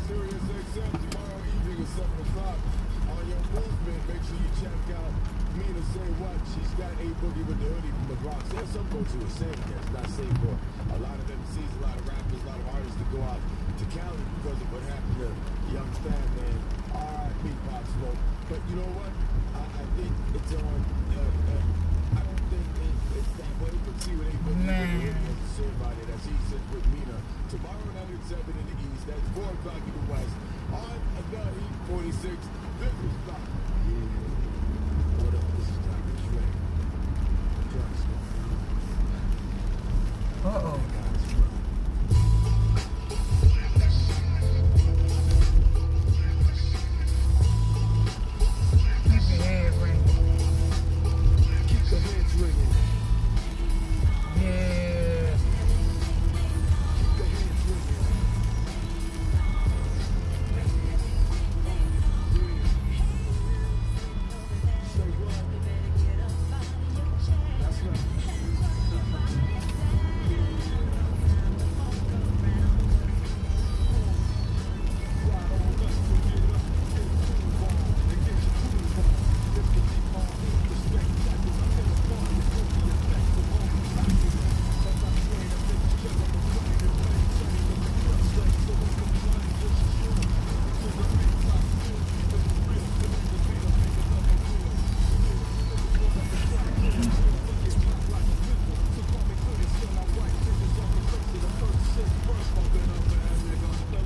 Sirius XM tomorrow evening at 7 o'clock. On your movement, make sure you check out Mina Say What. She's got a boogie with the hoodie from the Bronx. There's some folks who are saying that it's not safe for a lot of MCs, a lot of rappers, a lot of artists to go out to Cali because of what happened to young Fat Man. R.I.P. Pop Smoke. But you know what? I think it's on. I don't think it's that way. You can see what anybody has to say about it as he sits with Mina tomorrow night at 7 in the East. That's 4 o'clock in the West. On the Heat 46. This is Doc. Yeah. What up? This is Dr. Dre. Drug Smoke. Uh-oh.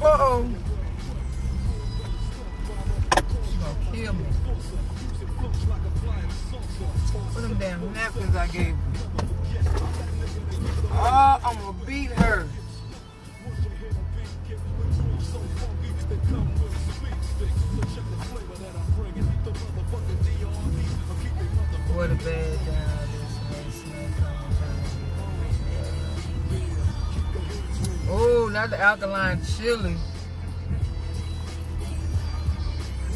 Uh-oh. She's gonna kill me. What them damn napkins I gave you? Oh, I'm gonna beat her. What a bad down this man. Oh, not the alkaline chili.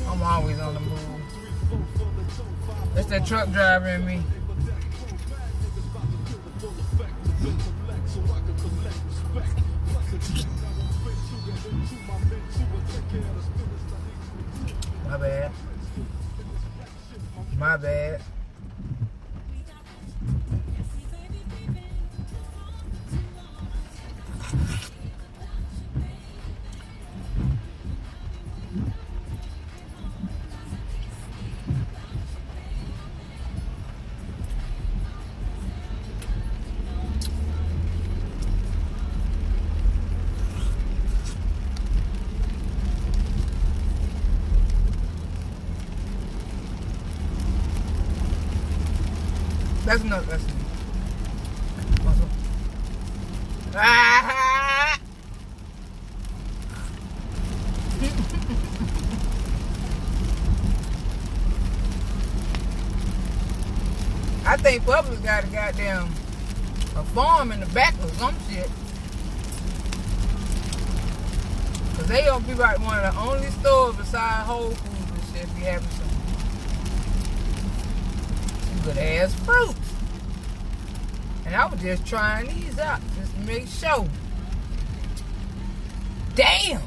I'm always on the move. That's that truck driver in me. My bad. My bad. That's enough. That's enough. Ah! I think Publix got a goddamn a farm in the back or some shit. Cause they gonna be like one of the only stores beside Whole Foods and shit be having some good ass fruits. And I was just trying these out just to make sure. Damn!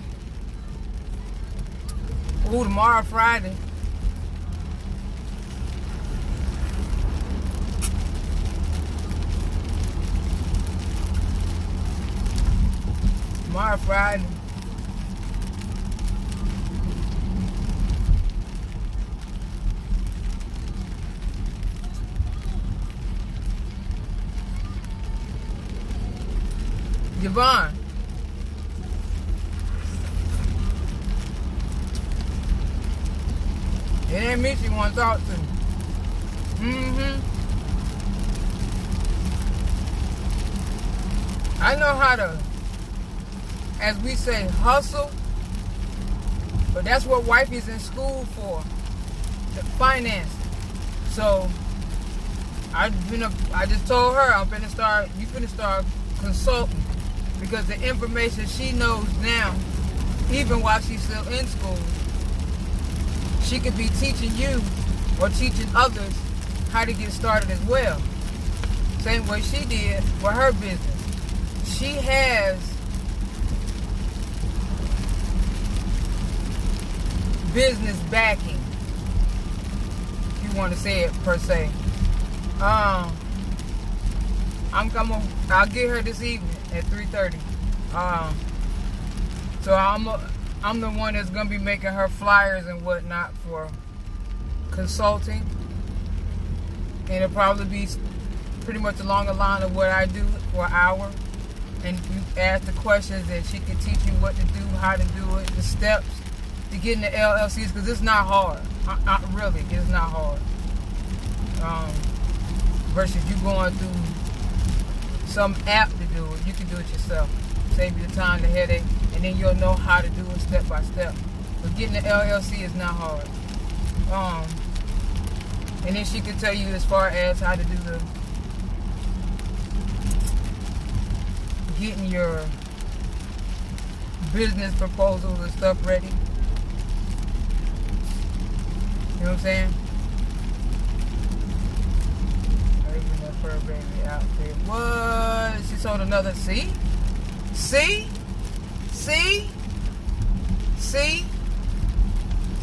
Ooh, tomorrow Friday. Tomorrow Friday. Javon. It ain't me she wants to talk to. I know how to, as we say, hustle. But that's what wifey's in school for. The finance. So I just told her you finna start consulting. Because the information she knows now, even while she's still in school, she could be teaching you or teaching others how to get started as well. Same way she did with her business. She has business backing, if you want to say it per se. I'll get her this evening at 3:30. So I'm the one that's gonna be making her flyers and whatnot for consulting, and it'll probably be pretty much along the line of what I do for an hour. And you ask the questions, and she can teach you what to do, how to do it, the steps to get in the LLCs, because it's not hard. Really, it's not hard. Versus you going through some app to do it, you can do it yourself. Save you the time, the headache, and then you'll know how to do it step by step. But getting the LLC is not hard. And then she can tell you as far as how to do the getting your business proposals and stuff ready. You know what I'm saying? Even that fur baby outfit. What? She sold another. See? So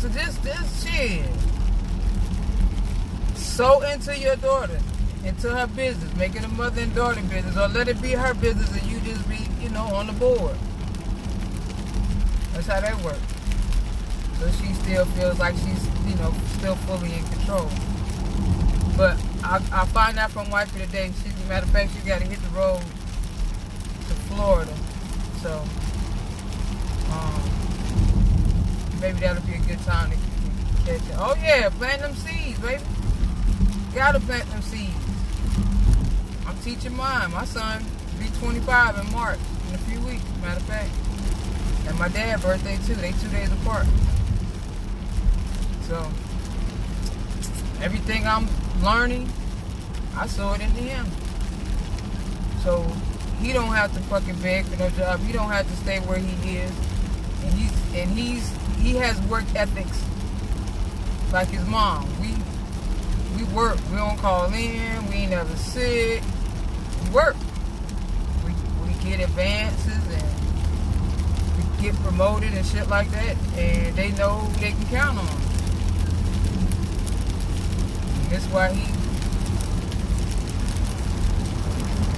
this shit. So into your daughter, into her business, make it a mother and daughter business, or let it be her business and you just be, on the board. That's how that works. So she still feels like she's, still fully in control. But I find out from wifey today, matter of fact, she got to hit the road to Florida. So, maybe that'll be a good time to catch it. Oh yeah, plant them seeds, baby. Gotta plant them seeds. I'm teaching mine. My son will be 25 in March, in a few weeks, matter of fact. And my dad's birthday too. They 2 days apart. So, everything I'm learning, I saw it into him. So, he don't have to fucking beg for no job. He don't have to stay where he is. And he has work ethics like his mom. We work. We don't call in. We ain't never sick. We work. We get advances and we get promoted and shit like that. And they know they can count on him. And that's why he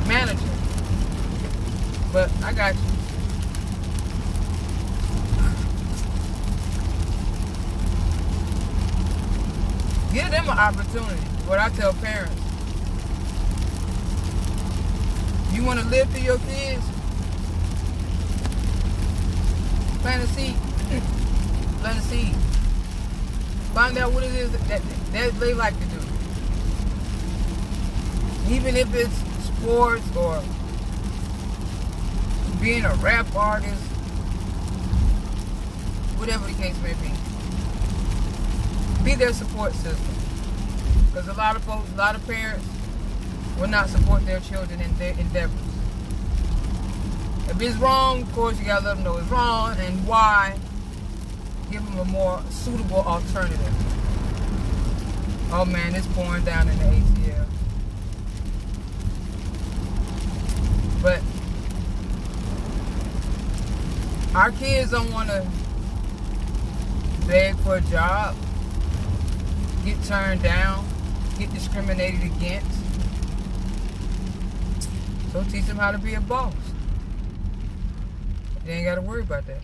manager. But I got you. Give them an opportunity. What I tell parents. You want to live for your kids? Plant a seed. Plant a seed. Find out what it is that they like to do. Even if it's sports or being a rap artist, whatever the case may be. Be their support system. Because a lot of folks, a lot of parents will not support their children in their endeavors. If it's wrong, of course, you gotta let them know it's wrong and why. Give them a more suitable alternative. Oh man, it's pouring down in the ATL. But our kids don't want to beg for a job, get turned down, get discriminated against. So teach them how to be a boss. They ain't got to worry about that.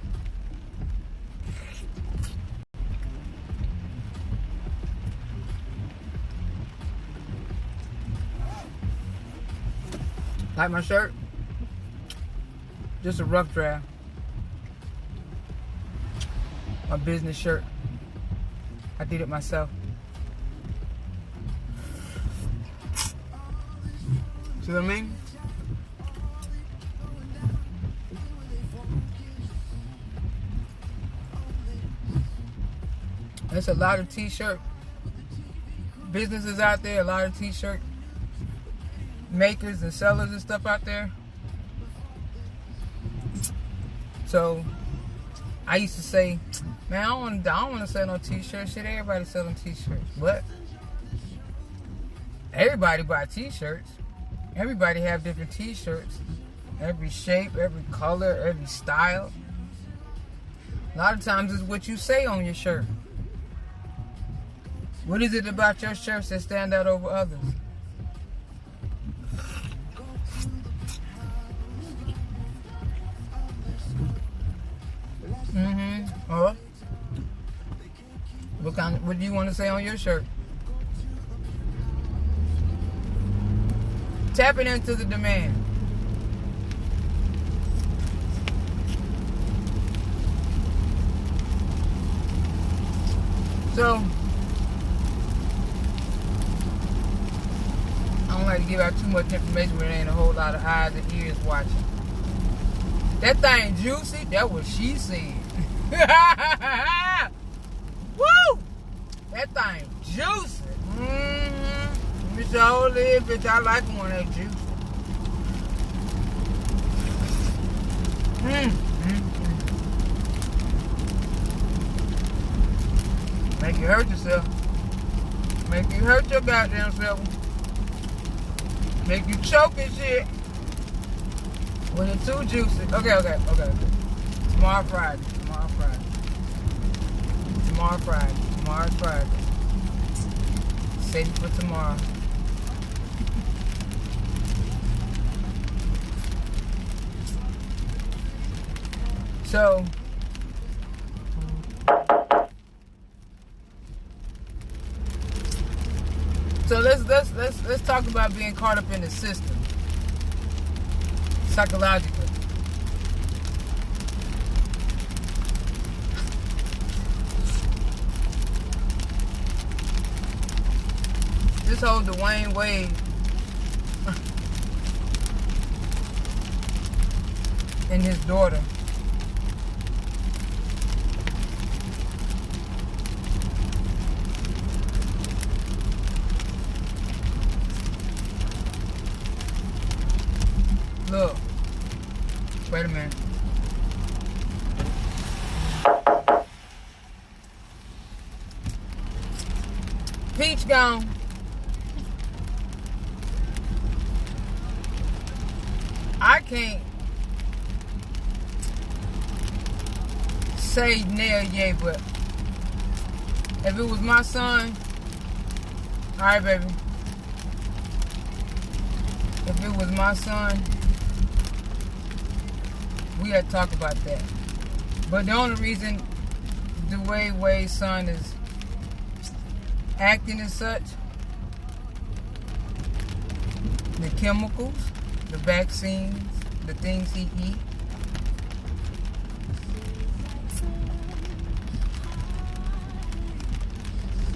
Like my shirt? Just a rough draft. My business shirt. I did it myself. See what I mean? There's a lot of t-shirt businesses out there, a lot of t-shirt makers and sellers and stuff out there. So I used to say, man, I don't want to sell no t-shirts. Shit, everybody selling t-shirts. But everybody buy t-shirts. Everybody have different t-shirts. Every shape, every color, every style. A lot of times it's what you say on your shirt. What is it about your shirts that stand out over others? Or what do you want to say on your shirt? Tapping into the demand. So I don't like to give out too much information when there ain't a whole lot of eyes and ears watching. That thing juicy, that what she said. Woo! That thing juicy. Miss Old Live, bitch, I like one that juicy. Make you hurt yourself. Make you hurt your goddamn self. Make you choke and shit. When it's too juicy. Okay. Tomorrow Friday. Tomorrow's Friday. Save it for tomorrow. So let's talk about being caught up in the system psychologically. This whole Dwayne Wade and his daughter. Look, wait a minute. Peach gone. I can't say nail yay, but if it was my son, alright, baby. If it was my son, we had to talk about that. But the only reason the way Wade's son is acting as such, the chemicals, the vaccines, the things he eats,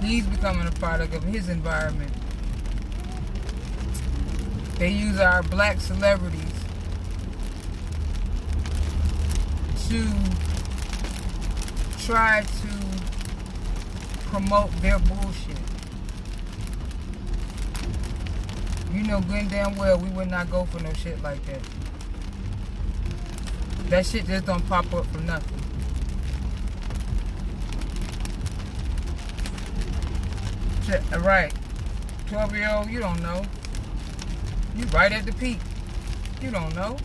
he's becoming a product of his environment. They use our black celebrities to try to promote their bullshit. You know good and damn well we would not go for no shit like that. That shit just don't pop up for nothing. Right. 12-year-old, you don't know. You right at the peak. You don't know.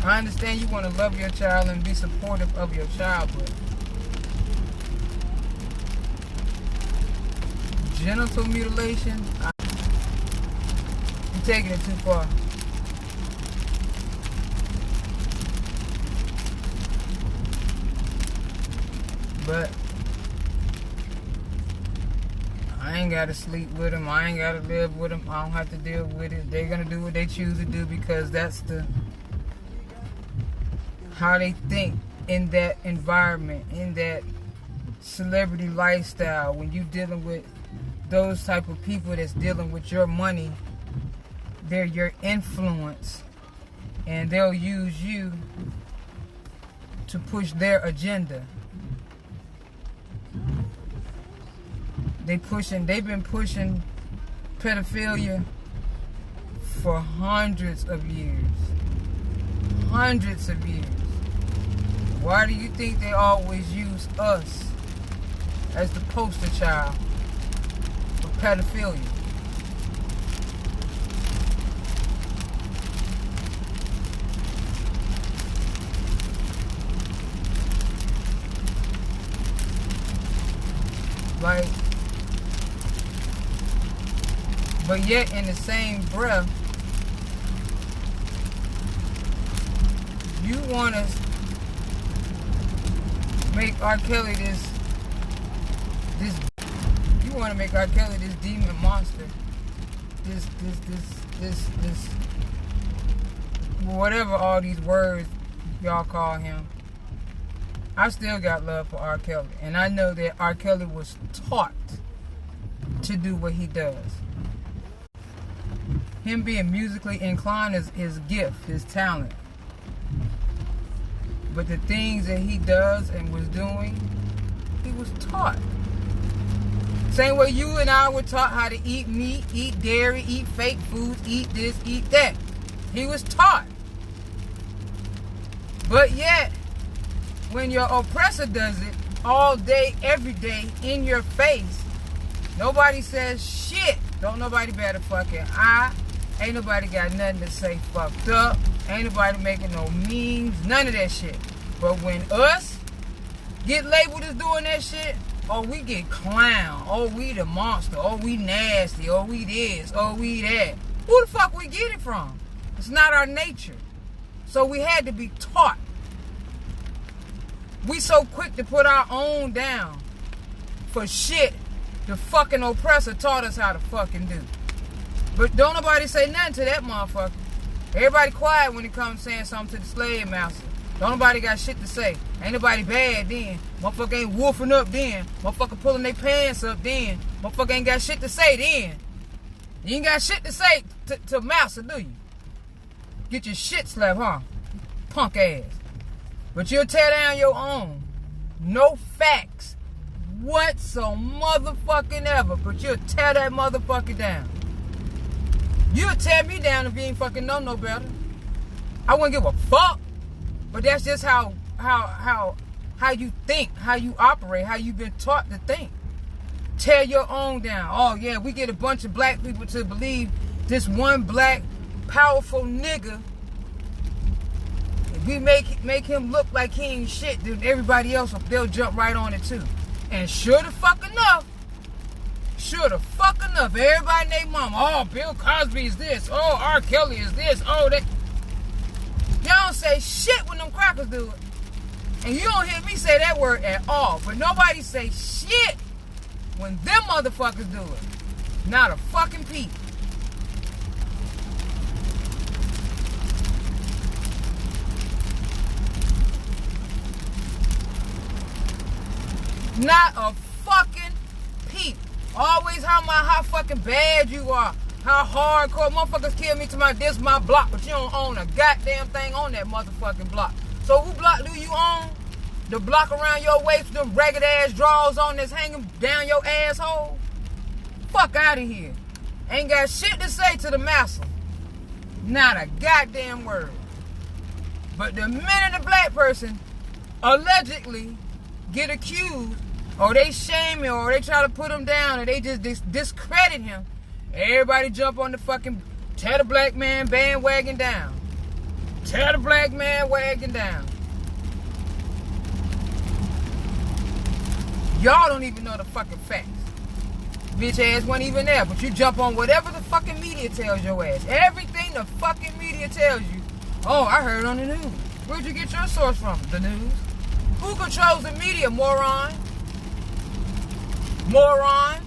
I understand you want to love your child and be supportive of your child, but genital mutilation, you're taking it too far. But I ain't got to sleep with them. I ain't got to live with them. I don't have to deal with it. They're going to do what they choose to do because that's how they think in that environment, in that celebrity lifestyle. When you dealing with those type of people that's dealing with your money, they're your influence, and they'll use you to push their agenda. They've been pushing pedophilia for hundreds of years. Hundreds of years. Why do you think they always use us as the poster child for pedophilia? Like, but yet in the same breath, you want to make R. Kelly this, you want to make R. Kelly this demon monster, this, whatever all these words y'all call him. I still got love for R. Kelly, and I know that R. Kelly was taught to do what he does. Him being musically inclined is his gift, his talent. But the things that he does and was doing, he was taught. Same way you and I were taught how to eat meat, eat dairy, eat fake foods, eat this, eat that. He was taught. But yet, when your oppressor does it all day, every day, in your face, nobody says shit. Don't nobody better fucking eye. Ain't nobody got nothing to say fucked up. Ain't nobody making no memes. None of that shit. But when us get labeled as doing that shit, oh, we get clown. Oh, we the monster. Oh, we nasty. Oh, we this. Oh, we that. Who the fuck we get it from? It's not our nature. So we had to be taught. We so quick to put our own down for shit the fucking oppressor taught us how to fucking do. But don't nobody say nothing to that motherfucker. Everybody quiet when it comes saying something to the slave master. Don't nobody got shit to say. Ain't nobody bad then. Motherfucker ain't wolfing up then. Motherfucker pulling their pants up then. Motherfucker ain't got shit to say then. You ain't got shit to say to master, do you? Get your shit slapped, huh? Punk ass. But you'll tear down your own. No facts whatsoever motherfucking ever. But you'll tear that motherfucker down. You'll tear me down if you ain't fucking know no better. I wouldn't give a fuck. But that's just how you think, how you operate, how you've been taught to think. Tear your own down. Oh yeah, we get a bunch of black people to believe this one black powerful nigga. If we make him look like he ain't shit, then everybody else, they'll jump right on it too. And sure the fuck enough, everybody and their mama, oh, Bill Cosby is this, oh, R. Kelly is this, oh, that. Y'all don't say shit when them crackers do it. And you don't hear me say that word at all. But nobody say shit when them motherfuckers do it. Not a fucking peep. Not a fucking peep. Always how fucking bad you are. How hardcore motherfuckers kill me to this my block, but you don't own a goddamn thing on that motherfucking block. So who block do you own? The block around your waist with them ragged ass drawers on that's hanging down your asshole? Fuck out of here. Ain't got shit to say to the master. Not a goddamn word. But the minute a black person allegedly get accused, or they shame him, or they try to put him down, or they just discredit him, everybody jump on the fucking tear the black man bandwagon down. Tear the black man wagon down. Y'all don't even know the fucking facts. Bitch ass wasn't even there, but you jump on whatever the fucking media tells your ass. Everything the fucking media tells you. Oh, I heard on the news. Where'd you get your source from? The news. Who controls the media, moron? Moron.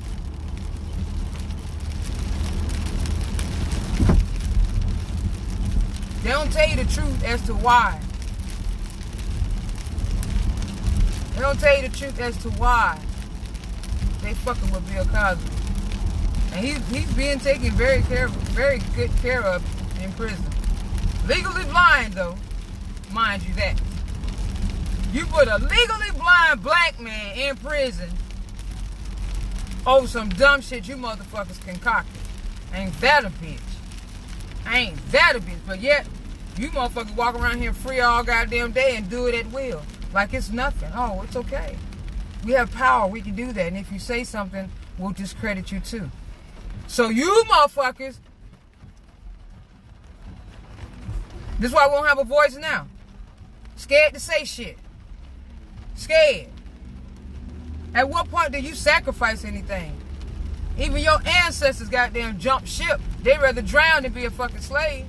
They don't tell you the truth as to why. They don't tell you the truth as to why they fucking with Bill Cosby. And he's being taken very good care of in prison. Legally blind though, mind you that. You put a legally blind black man in prison over some dumb shit you motherfuckers concocted. Ain't that a bitch? Ain't that a bitch? But yet, you motherfuckers walk around here free all goddamn day and do it at will. Like it's nothing. Oh, it's okay. We have power. We can do that. And if you say something, we'll discredit you too. So you motherfuckers, this is why we don't have a voice now. Scared to say shit. Scared. At what point do you sacrifice anything? Even your ancestors goddamn jumped ship. They rather drown than be a fucking slave.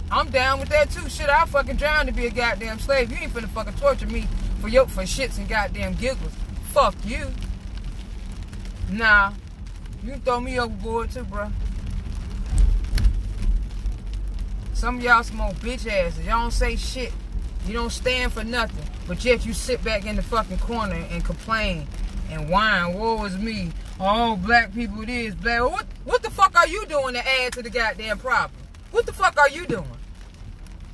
I'm down with that too. Shit, I'll fucking drown to be a goddamn slave. You ain't finna fucking torture me for shits and goddamn giggles. Fuck you. Nah. You can throw me overboard too, bro. Some of y'all smoke bitch asses. Y'all don't say shit. You don't stand for nothing. But yet you sit back in the fucking corner and complain and whine. Woe is me. Oh, black people this, black. What the fuck are you doing to add to the goddamn problem? What the fuck are you doing?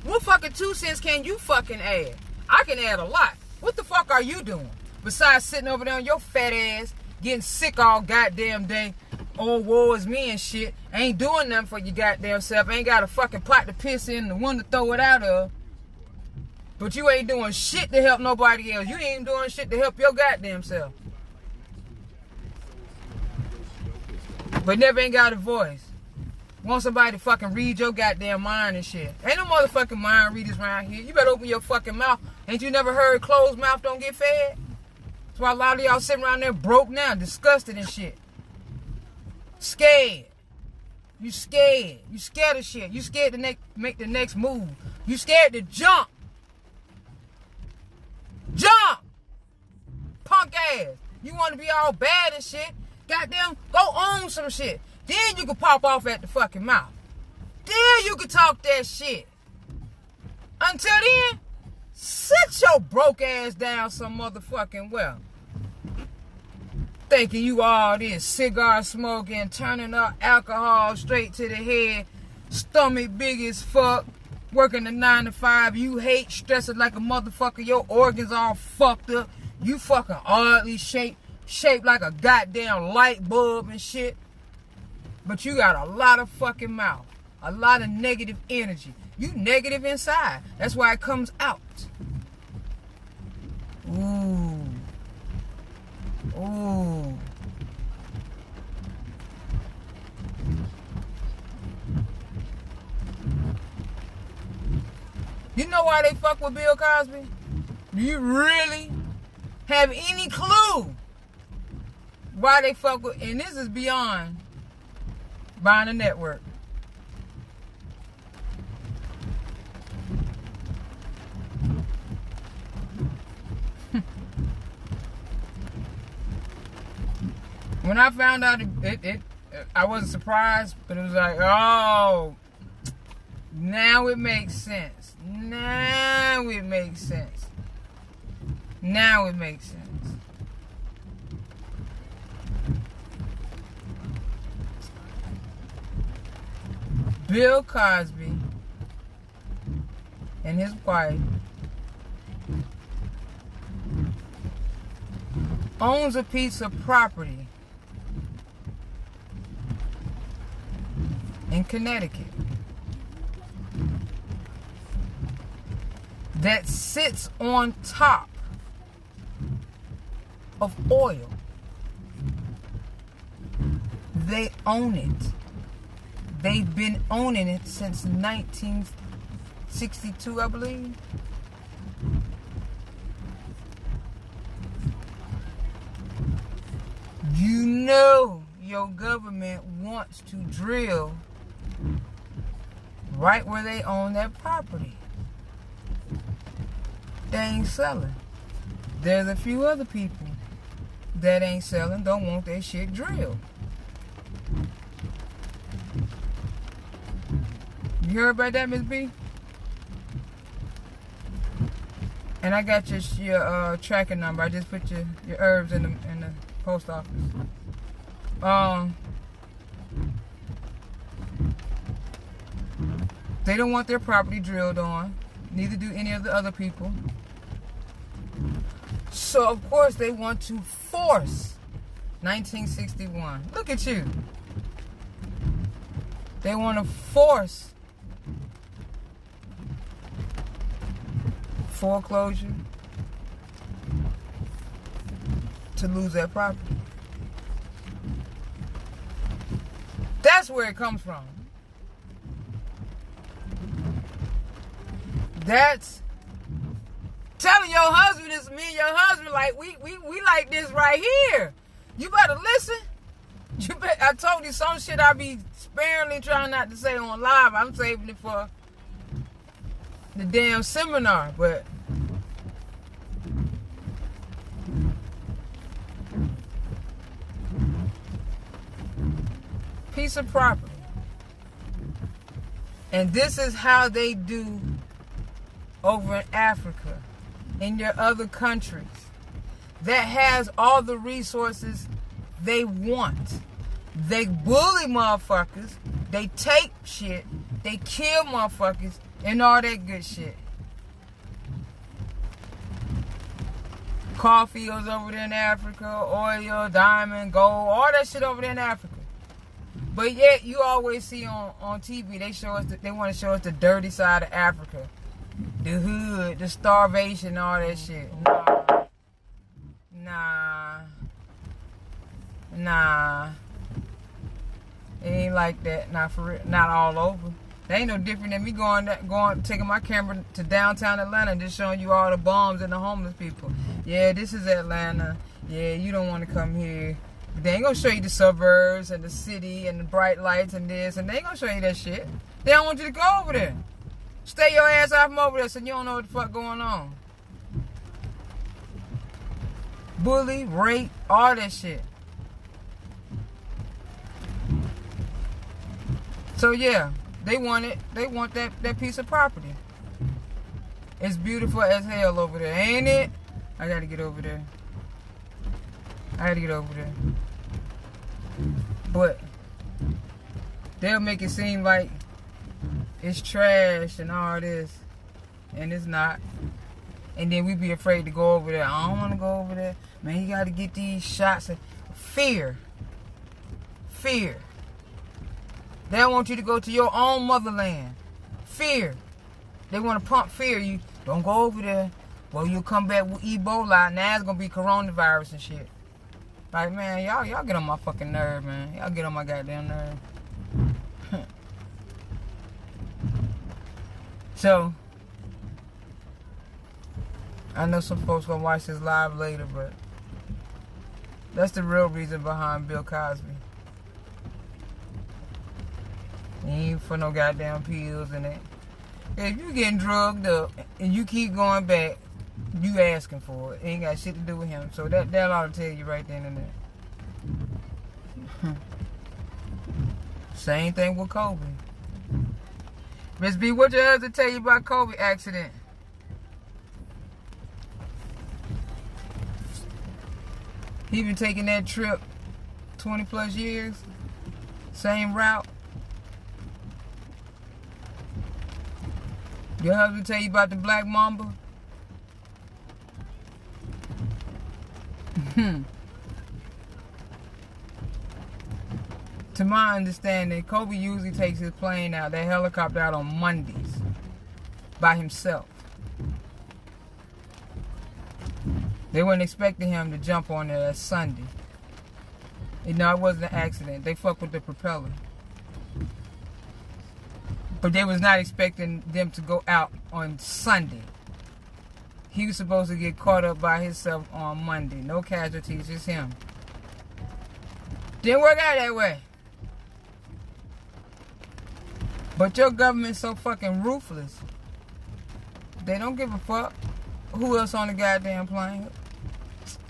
What fucking 2 cents can you fucking add? I can add a lot. What the fuck are you doing? Besides sitting over there on your fat ass, getting sick all goddamn day. Oh, woe is me and shit. Ain't doing nothing for your goddamn self. Ain't got a fucking pot to piss in, the one to throw it out of. But you ain't doing shit to help nobody else. You ain't even doing shit to help your goddamn self. But never ain't got a voice. Want somebody to fucking read your goddamn mind and shit. Ain't no motherfucking mind readers around here. You better open your fucking mouth. Ain't you never heard closed mouth don't get fed? That's why a lot of y'all sitting around there broke now, disgusted and shit. Scared. You scared. You scared of shit. You scared to make the next move. You scared to jump. Jump! Punk ass. You want to be all bad and shit? Goddamn, go own some shit. Then you can pop off at the fucking mouth. Then you can talk that shit. Until then, sit your broke ass down some motherfucking well. Thinking you all this cigar smoking, turning up alcohol straight to the head, stomach big as fuck, working the 9 to 5. You hate, stressing like a motherfucker. Your organs all fucked up. You fucking oddly shaped like a goddamn light bulb and shit. But you got a lot of fucking mouth. A lot of negative energy. You negative inside. That's why it comes out. Ooh. Ooh. You know why they fuck with Bill Cosby? Do you really have any clue why they fuck with? And this is beyond buying a network. When I found out it, I wasn't surprised, but it was like, oh, now it makes sense. Now it makes sense. Now it makes sense. Bill Cosby and his wife owns a piece of property in Connecticut that sits on top of oil. They own it. They've been owning it since 1962, I believe. You know your government wants to drill right where they own that property. They ain't selling. There's a few other people that ain't selling, don't want their shit drilled. You heard about that, Miss B? And I got your tracking number. I just put your herbs in the post office. They don't want their property drilled on. Neither do any of the other people. So of course they want to force 1961. Look at you. They want to force foreclosure to lose that property. That's where it comes from. That's telling your husband this, me and your husband, like, we like this right here. You better listen. I told you some shit I be sparingly trying not to say on live. I'm saving it for the damn seminar, but piece of property. And this is how they do over in Africa, in your other countries that has all the resources they want. They bully motherfuckers, they take shit, they kill motherfuckers, and all that good shit. Coffee goes over there in Africa, oil, diamond, gold, all that shit over there in Africa. But yet you always see on TV, they want to show us the dirty side of Africa. The hood, the starvation, all that shit. Nah. It ain't like that. Not for real. Not all over. They ain't no different than me taking my camera to downtown Atlanta and just showing you all the bums and the homeless people. Yeah, this is Atlanta. Yeah, you don't want to come here. But they ain't gonna show you the suburbs and the city and the bright lights and this, and they ain't gonna show you that shit. They don't want you to go over there. Stay your ass off from over there so you don't know what the fuck going on. Bully, rape, all that shit. So yeah, they want it. They want that piece of property. It's beautiful as hell over there, ain't it? I gotta get over there. But they'll make it seem like it's trash and all this, and it's not. And then we be afraid to go over there. I don't want to go over there. Man, you got to get these shots. Fear. They don't want you to go to your own motherland. Fear. They want to pump fear. You don't go over there. Well, you'll come back with Ebola. Now it's going to be coronavirus and shit. Like, man, y'all get on my fucking nerve, man. Y'all get on my goddamn nerve. So, I know some folks gonna watch this live later, but that's the real reason behind Bill Cosby. He ain't for no goddamn pills and that. If you getting drugged up and you keep going back, you asking for it. It ain't got shit to do with him. So that ought to tell you right then and there. Same thing with Kobe. Miss B, what your husband tell you about Kobe accident? He been taking that trip 20 plus years. Same route. Your husband tell you about the Black Mamba? To my understanding, Kobe usually takes his plane out, that helicopter out on Mondays by himself. They weren't expecting him to jump on there that Sunday. You know, it wasn't an accident. They fucked with the propeller. But they was not expecting them to go out on Sunday. He was supposed to get caught up by himself on Monday. No casualties, just him. Didn't work out that way. But your government's so fucking ruthless. They don't give a fuck who else on the goddamn plane.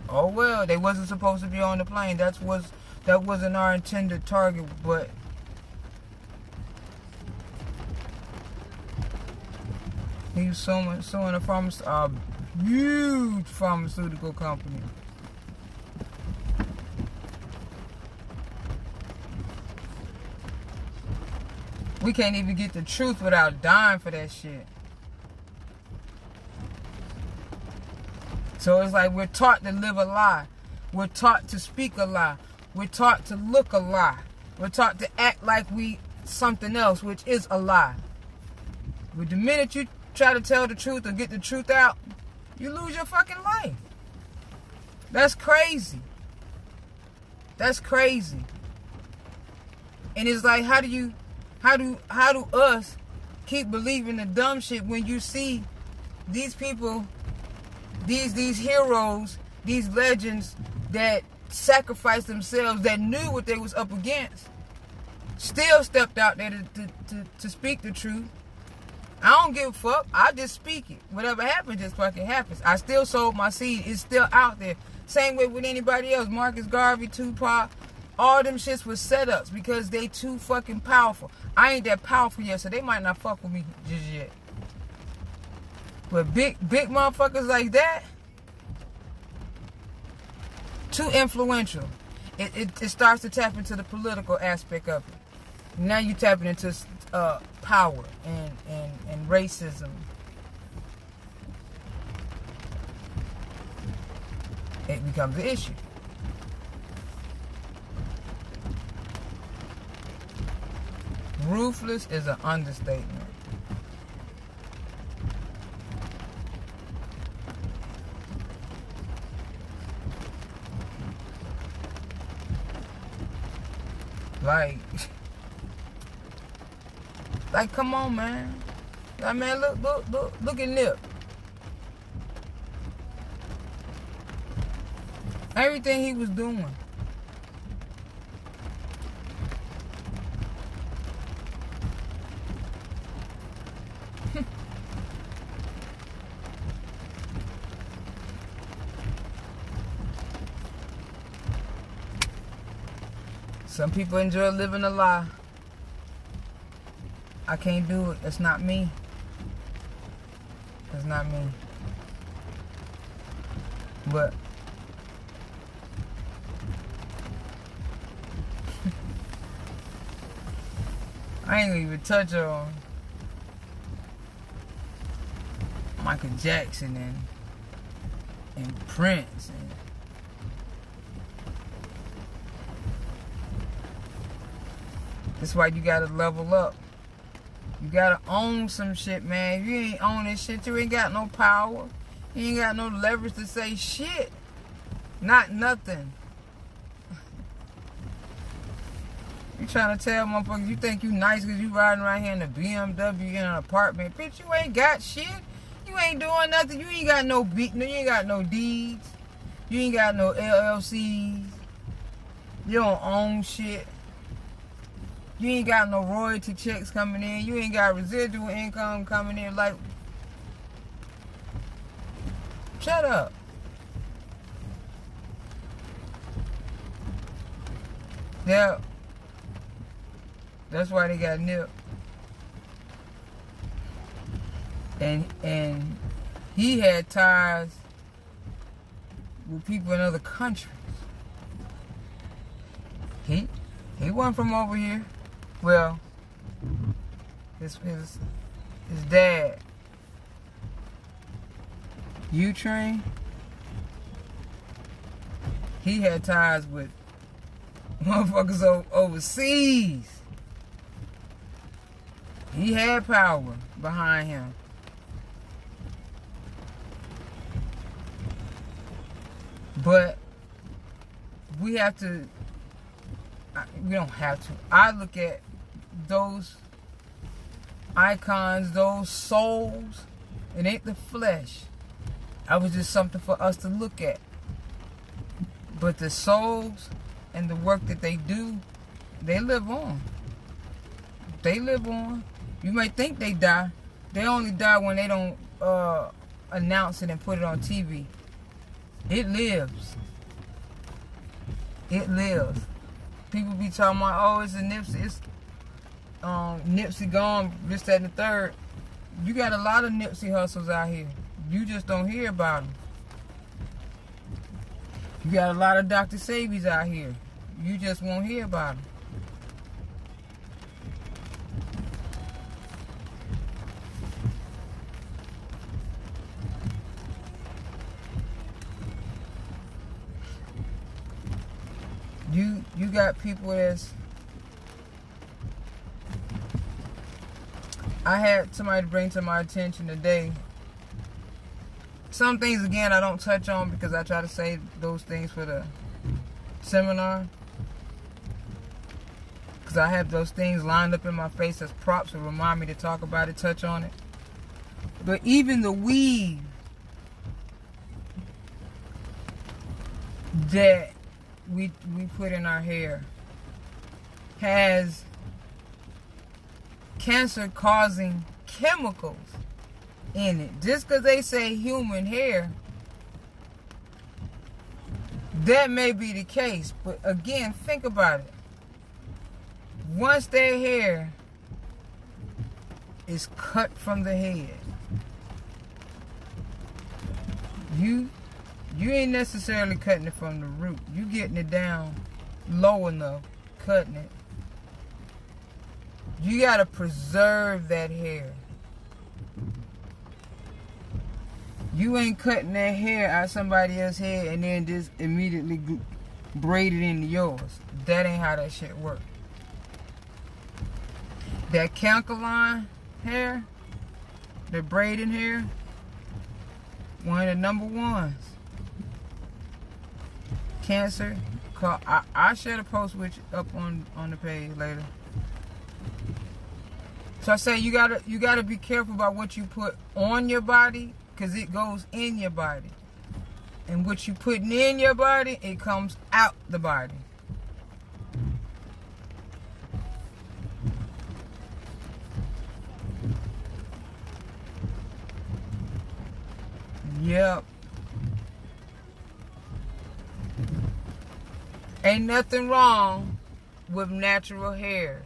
Oh well, they wasn't supposed to be on the plane. That wasn't our intended target, but he was suing a huge pharmaceutical company. We can't even get the truth without dying for that shit. So it's like we're taught to live a lie. We're taught to speak a lie. We're taught to look a lie. We're taught to act like we something else, which is a lie. But the minute you try to tell the truth or get the truth out, you lose your fucking life. That's crazy. That's crazy. And it's like, how do us keep believing the dumb shit when you see these people these heroes, these legends that sacrificed themselves, that knew what they was up against, still stepped out there to speak the truth. I don't give a fuck. I just speak it. Whatever happens, just fucking happens. I still sold my seed. It's still out there. Same way with anybody else. Marcus Garvey, Tupac, all them shits was setups because they too fucking powerful. I ain't that powerful yet, so they might not fuck with me just yet. But big motherfuckers like that, too influential. It starts to tap into the political aspect of it. Now you tapping into power and racism. It becomes an issue. Ruthless is an understatement. Like, come on, man. Like, man, look at Nip. Everything he was doing. Some people enjoy living a lie. I can't do it. That's not me. That's not me. But I ain't gonna even touch on Michael Jackson and Prince and that's why you gotta level up. You gotta own some shit, man. If you ain't owning shit, you ain't got no power. You ain't got no leverage to say shit. Not nothing. You trying to tell motherfuckers you think you nice because you riding around here in a BMW in an apartment. Bitch, you ain't got shit. You ain't doing nothing. You ain't got no you ain't got no deeds. You ain't got no LLCs. You don't own shit. You ain't got no royalty checks coming in. You ain't got residual income coming in. Like, shut up. Yeah. That's why they got Nip. And he had ties with people in other countries. He wasn't from over here. Well, his dad, U-Train, he had ties with motherfuckers overseas. He had power behind him. But we have to, we don't have to. I look at those icons, those souls. It ain't the flesh. That was just something for us to look at. But the souls and the work that they do, they live on. They live on. You may think they die. They only die when they don't announce it and put it on TV. It lives. It lives. People be talking about, oh, it's a Nipsey. It's Nipsey gone, this, that, and the third. You got a lot of Nipsey hustles out here. You just don't hear about them. You got a lot of Dr. Sabies out here. You just won't hear about them. You got people that's... I had somebody bring to my attention today. Some things, again, I don't touch on because I try to save those things for the seminar. Because I have those things lined up in my face as props to remind me to talk about it, touch on it. But even the weave that we put in our hair has cancer-causing chemicals in it. Just because they say human hair, that may be the case. But again, think about it. Once their hair is cut from the head, you ain't necessarily cutting it from the root. You getting it down low enough, cutting it. You gotta preserve that hair. You ain't cutting that hair out somebody else's head and then just immediately braid it into yours. That ain't how that shit works. That canker hair, the braiding hair, one of the number ones. Cancer. I share the post with you up on the page later. So I say you gotta be careful about what you put on your body, because it goes in your body. And what you putting in your body, it comes out the body. Yep. Ain't nothing wrong with natural hair.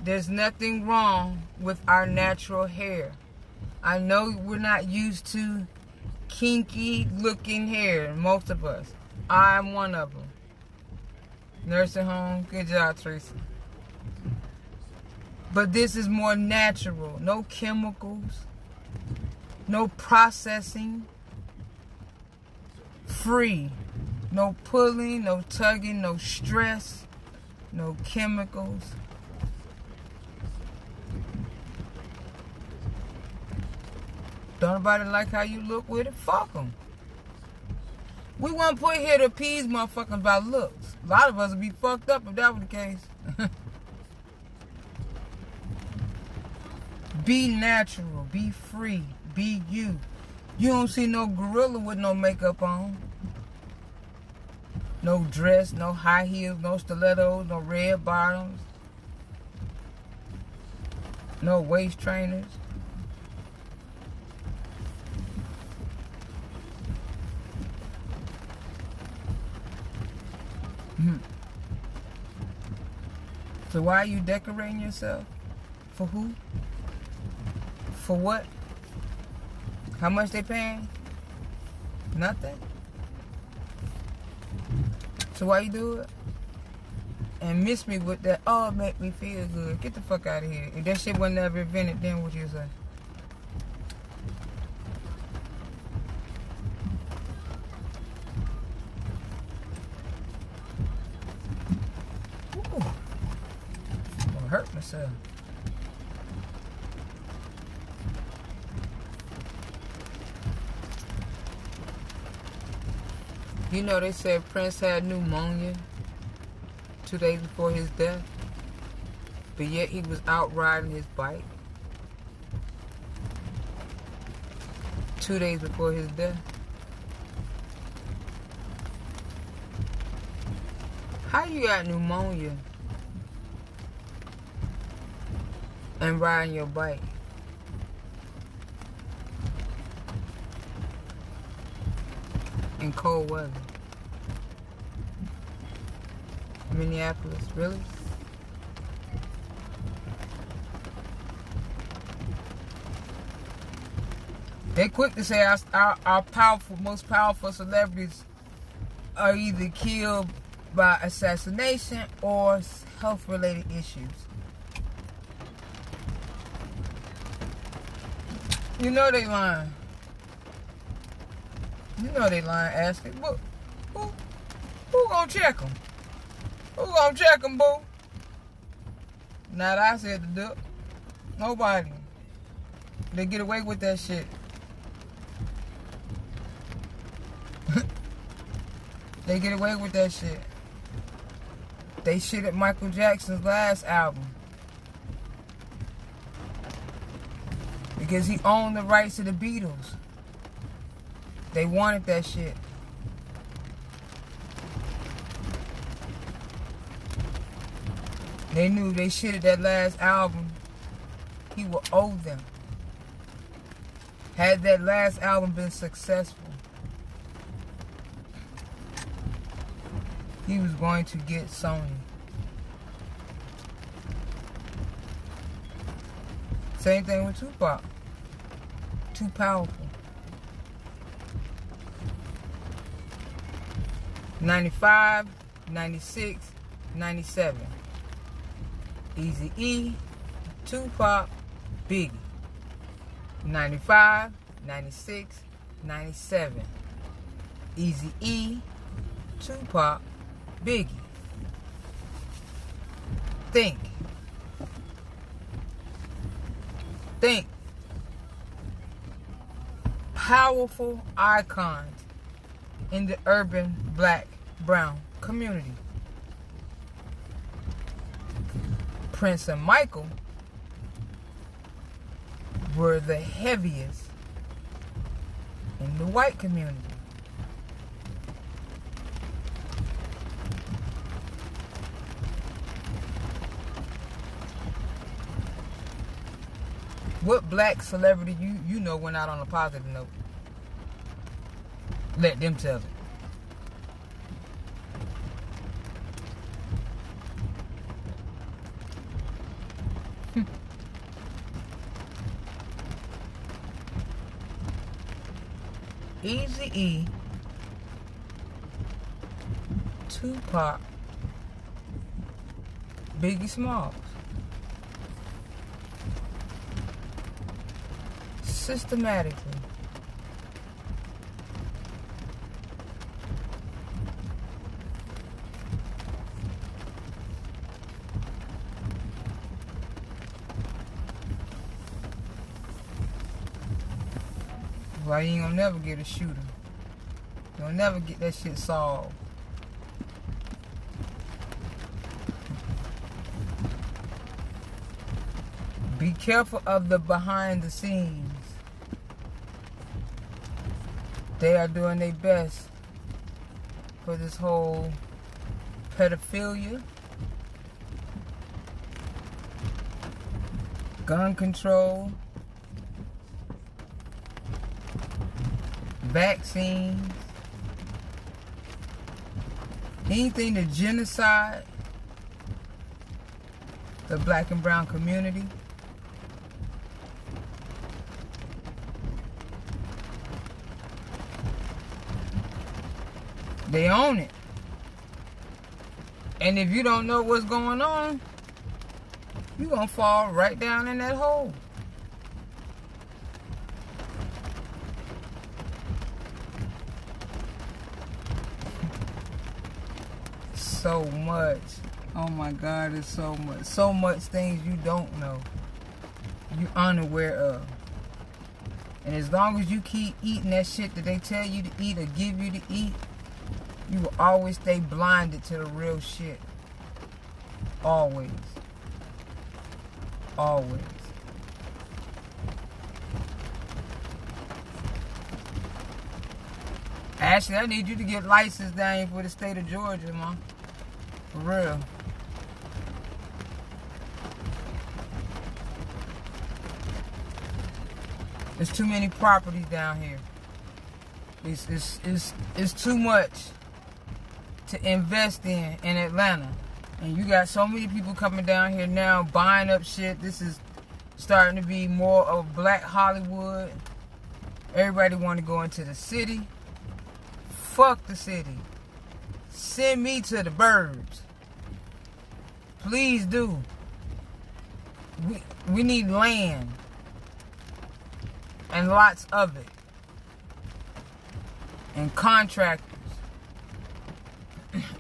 There's nothing wrong with our natural hair. I know we're not used to kinky looking hair, most of us. I'm one of them. Nursing home, good job, Tracy. But this is more natural. No chemicals, no processing, free. No pulling, no tugging, no stress, no chemicals. Don't nobody like how you look with it? Fuck them. We weren't put here to appease motherfuckers by looks. A lot of us would be fucked up if that was the case. Be natural. Be free. Be you. You don't see no gorilla with no makeup on. No dress, no high heels, no stilettos, no red bottoms. No waist trainers. So why are you decorating yourself? For who? For what? How much they paying? Nothing. So why you do it? And miss me with that, oh, it make me feel good. Get the fuck out of here. If that shit wasn't ever invented, then what you say? Ooh. I'm gonna hurt myself. You know, they said Prince had pneumonia 2 days before his death, but yet he was out riding his bike 2 days before his death. How you got pneumonia and riding your bike? In cold weather. Minneapolis, really? They quick to say our most powerful celebrities are either killed by assassination or health-related issues. You know they lying. You know they lying, asking, who gonna check them? Who gonna check them, boo? Not I said to do it. Nobody. They get away with that shit. They get away with that shit. They shit at Michael Jackson's last album. Because he owned the rights to the Beatles. They wanted that shit. They knew they shitted that last album, he would owe them. Had that last album been successful, he was going to get Sony. Same thing with Tupac. Too powerful. 95, 96, 97. Eazy-E, Tupac, Biggie. 95, 96, 97. Eazy-E, Tupac, Biggie. Think. Powerful icons in the urban black, brown community. Prince and Michael were the heaviest in the white community. What black celebrity you know went out on a positive note? Let them tell it. Eazy-E, Tupac, Biggie Smalls. Systematically. Why you ain't gonna never get a shooter? You'll never get that shit solved. Be careful of the behind the scenes. They are doing their best for this whole pedophilia, gun control, vaccines, anything to genocide the black and brown community. They own it. And if you don't know what's going on, you're going to fall right down in that hole. So much. Oh my God, it's so much. So much things you don't know. You're unaware of. And as long as you keep eating that shit that they tell you to eat or give you to eat, you will always stay blinded to the real shit. Always. Always. Ashley, I need you to get licensed down here for the state of Georgia, man. For real. There's too many properties down here. It's too much to invest in Atlanta. And you got so many people coming down here now buying up shit. This is starting to be more of Black Hollywood. Everybody want to go into the city. Fuck the city. Send me to the burbs. Please do. We need land. And lots of it. And contractors.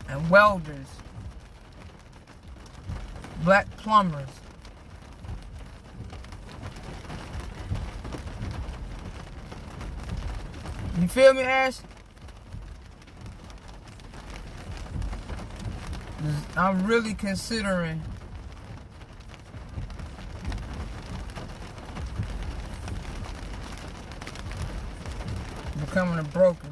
And welders. Black plumbers. You feel me, Ash? I'm really considering becoming a broker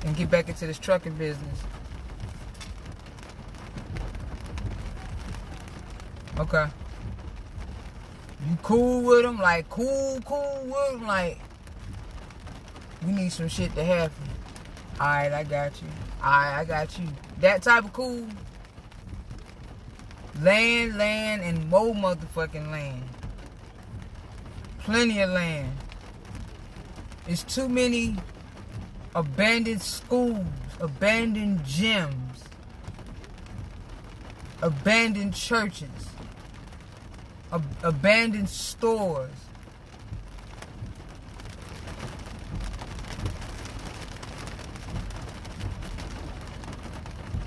and get back into this trucking business. Okay. You cool with them? Like, cool with them? Like, we need some shit to happen. Alright, I got you. Alright, I got you. That type of cool? Land, and more motherfucking land. Plenty of land. It's too many abandoned schools, abandoned gyms, abandoned churches, abandoned stores.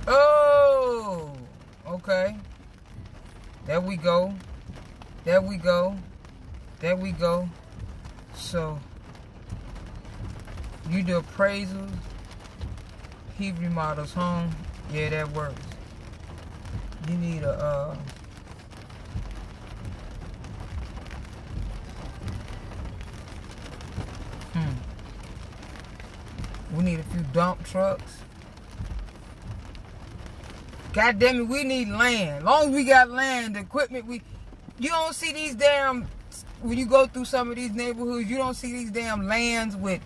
Oh, okay. There we go. There we go. There we go. So, you do appraisals, he remodels home. Yeah, that works. You need a, we need a few dump trucks. God damn it, we need land. As long as we got land, the equipment, you don't see these damn, when you go through some of these neighborhoods, you don't see these damn lands with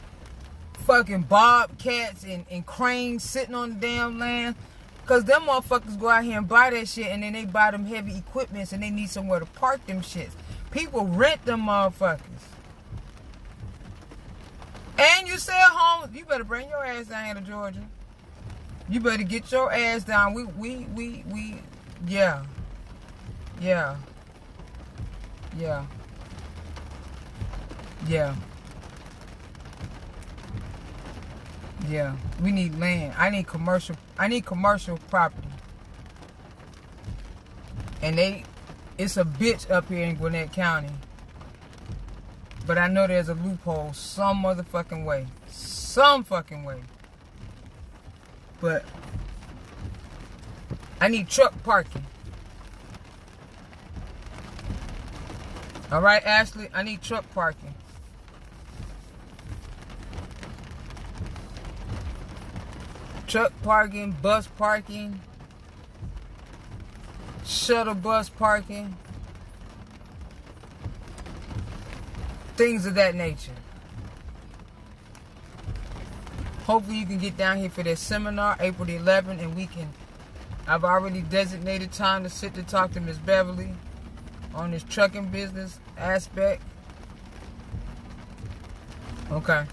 fucking bobcats and cranes sitting on the damn land. Because them motherfuckers go out here and buy that shit, and then they buy them heavy equipments, and they need somewhere to park them shits. People rent them motherfuckers. And you sell homes. You better bring your ass down here to Georgia. You better get your ass down. Yeah. Yeah. Yeah. Yeah. Yeah. We need land. I need commercial property. And it's a bitch up here in Gwinnett County. But I know there's a loophole some motherfucking way. Some fucking way. But I need truck parking. Alright, Ashley, I need truck parking. Truck parking, bus parking, shuttle bus parking, things of that nature. Hopefully you can get down here for that seminar, April the 11th, and I've already designated time to sit to talk to Miss Beverly on this trucking business aspect. Okay.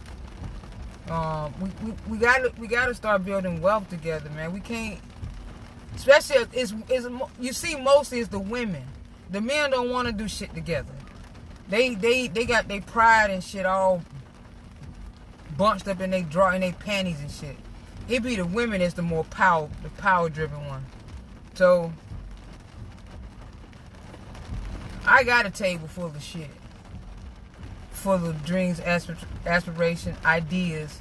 We gotta start building wealth together, man. We can't, especially you see, mostly it's the women. The men don't want to do shit together. They got their pride and shit all bunched up in their panties and shit. It be the women that's the power driven one. So I got a table full of shit, full of dreams, aspiration, ideas,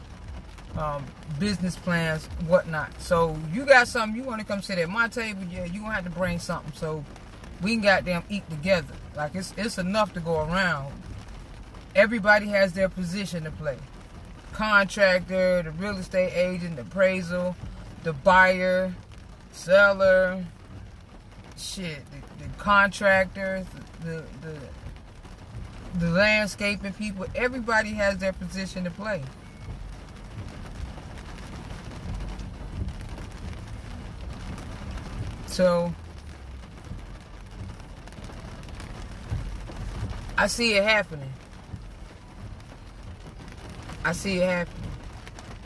business plans, whatnot. So you got something you want to come sit at my table? Yeah, you gonna have to bring something so we can goddamn eat together. Like it's enough to go around. Everybody has their position to play. Contractor, the real estate agent, the appraisal, the buyer, seller, shit, the contractors, the landscaping people. Everybody has their position to play. So I see it happening. I see it happening.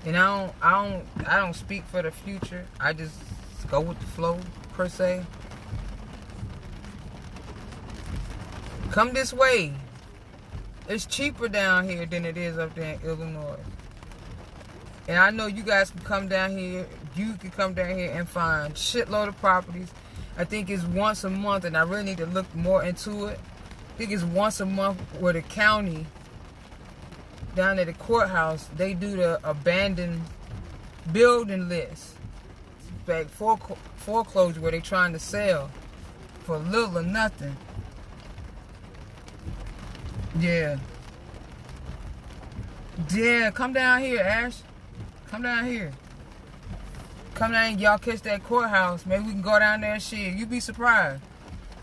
And I don't speak for the future. I just go with the flow, per se. Come this way. It's cheaper down here than it is up there in Illinois. And I know you guys can come down here. You can come down here and find shitload of properties. I think it's once a month, and I really need to look more into it. I think it's once a month where the county, down at the courthouse, they do the abandoned building list. It's like foreclosure where they're trying to sell for little or nothing. Yeah. Yeah, come down here, Ash. Come down here. Come down and y'all catch that courthouse. Maybe we can go down there and shit. You'd be surprised.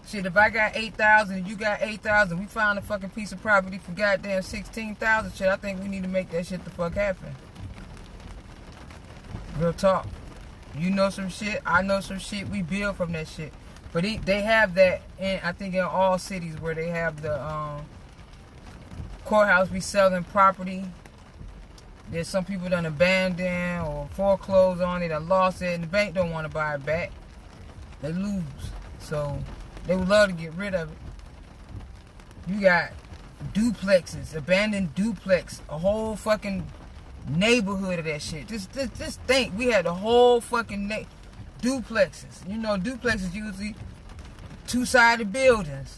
Shit, if I got 8,000 and you got 8,000, we found a fucking piece of property for goddamn 16,000. Shit, I think we need to make that shit the fuck happen. Real talk. You know some shit, I know some shit. We build from that shit. But they have that, in, I think in all cities where they have the courthouse be selling property. There's some people done abandoned or foreclosed on it or lost it, and the bank don't want to buy it back. They lose. So they would love to get rid of it. You got duplexes, abandoned duplex, a whole fucking neighborhood of that shit. Just think, we had the whole fucking duplexes. You know, duplexes usually two-sided buildings.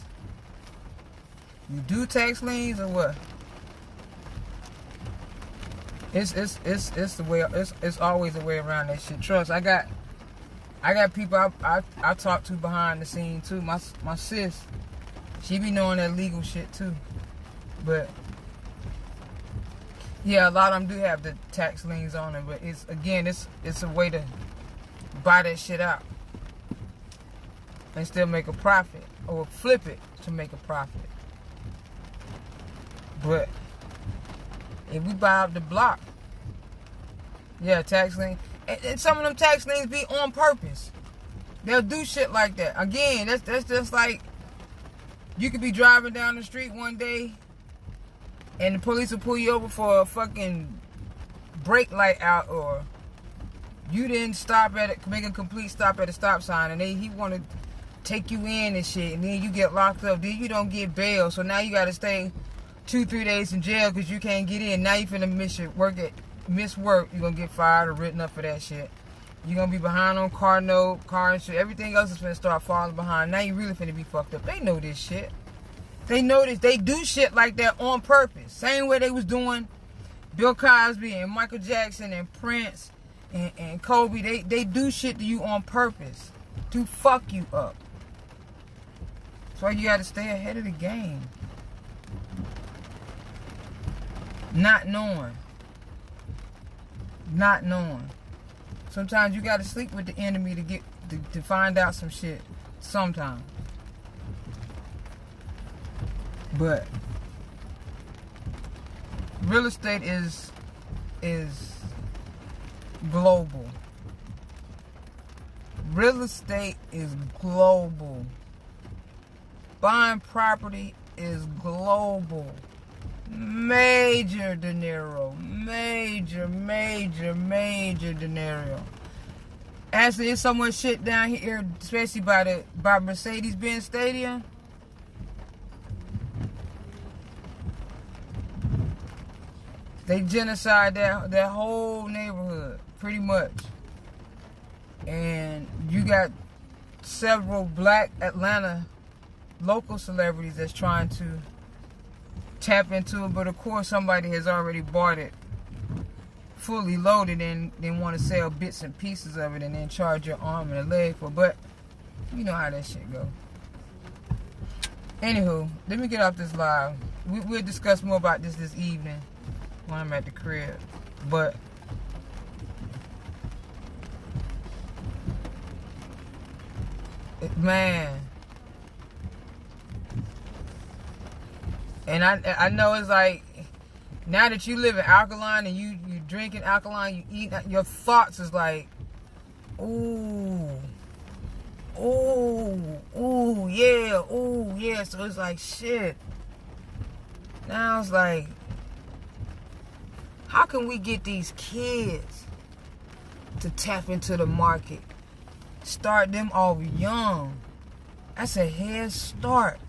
You do tax liens or what? It's the way. It's always a way around that shit. Trust. I got people I talk to behind the scene too. My sis, she be knowing that legal shit too. But yeah, a lot of them do have the tax liens on them. But it's a way to buy that shit out and still make a profit, or flip it to make a profit. But if we buy up the block, yeah, tax lien. And some of them tax liens be on purpose. They'll do shit like that. Again, that's just like, you could be driving down the street one day and the police will pull you over for a fucking brake light out, or you didn't make a complete stop at a stop sign, and he want to take you in and shit, and then you get locked up. Then you don't get bail, so now you got to stay 2-3 days in jail because you can't get in. Now you finna miss work. You're gonna get fired or written up for that shit. You're gonna be behind on car note, car insurance. Everything else is finna start falling behind. Now you really finna be fucked up. They know this shit. They know this. They do shit like that on purpose. Same way they was doing Bill Cosby and Michael Jackson and Prince and Kobe. They do shit to you on purpose to fuck you up. That's why you gotta stay ahead of the game. Not knowing. Sometimes you gotta sleep with the enemy to find out some shit. Sometimes. But real estate is global. Real estate is global. Buying property is global. Major dinero. Major dinero. Actually, there's so much shit down here, especially by Mercedes-Benz Stadium. They genocide that whole neighborhood, pretty much. And you got several black Atlanta local celebrities that's trying to tap into it, but of course somebody has already bought it fully loaded and they want to sell bits and pieces of it and then charge your arm and a leg for. But you know how that shit go. Anywho, let me get off this live. We'll discuss more about this evening when I'm at the crib. But man, and I know it's like, now that you live in Alkaline and you drinking alkaline, you eat, your thoughts is like, ooh, yeah. So it's like, shit. Now it's like, how can we get these kids to tap into the market? Start them off young. That's a head start.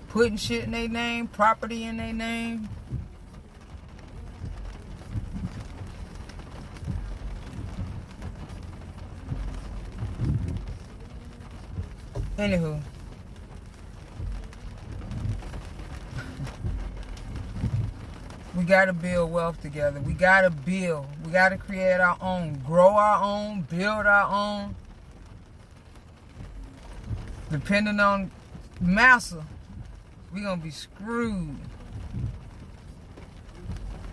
Putting shit in their name, property in their name. Anywho. We gotta build wealth together. We gotta build. We gotta create our own. Grow our own. Build our own. Depending on massa, we gonna be screwed.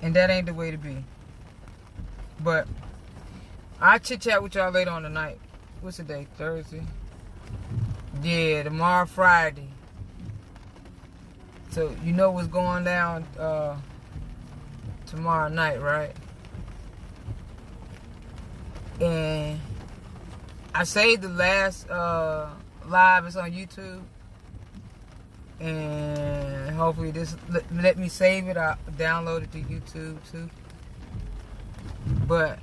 And that ain't the way to be. But I'll chit chat with y'all later on tonight. what's the day? Thursday? Yeah, tomorrow Friday. So you know what's going down tomorrow night, right? And I saved the last live. It's on YouTube. And hopefully this let me save it. I'll download it to YouTube too. But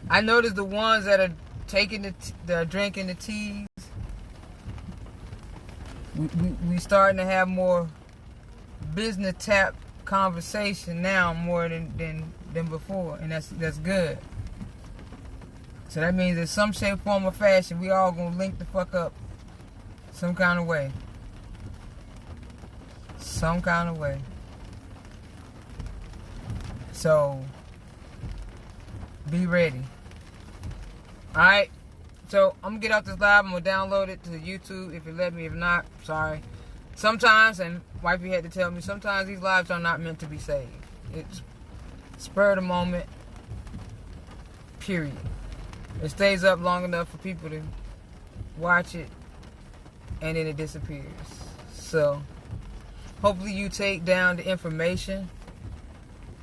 I noticed the ones that are taking they're drinking the teas. We starting to have more business tap conversation now more than before, and that's good. So that means in some shape, form, or fashion, we all gonna link the fuck up some kind of way. Some kind of way. So be ready. Alright. So I'm gonna get off this live. I'm gonna download it to YouTube if it let me. If not, sorry. Sometimes, and wifey had to tell me, sometimes these lives are not meant to be saved. It's spur of the moment. Period. It stays up long enough for people to watch it, and then it disappears. So hopefully you take down the information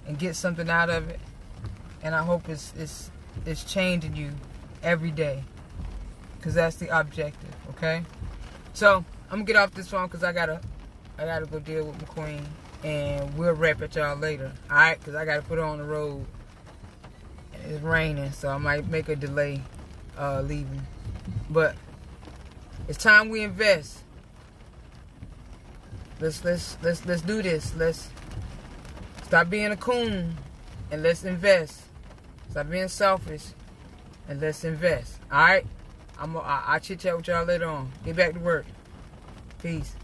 and get something out of it. And I hope it's changing you every day, because that's the objective. Okay. So I'm gonna get off this phone because I gotta go deal with McQueen, and we'll rap at y'all later. All right, because I gotta put her on the road. It's raining, so I might make a delay leaving. But it's time we invest. Let's do this. Let's stop being a coon and let's invest. Stop being selfish and let's invest. All right, I'll chit chat with y'all later on. Get back to work. Peace.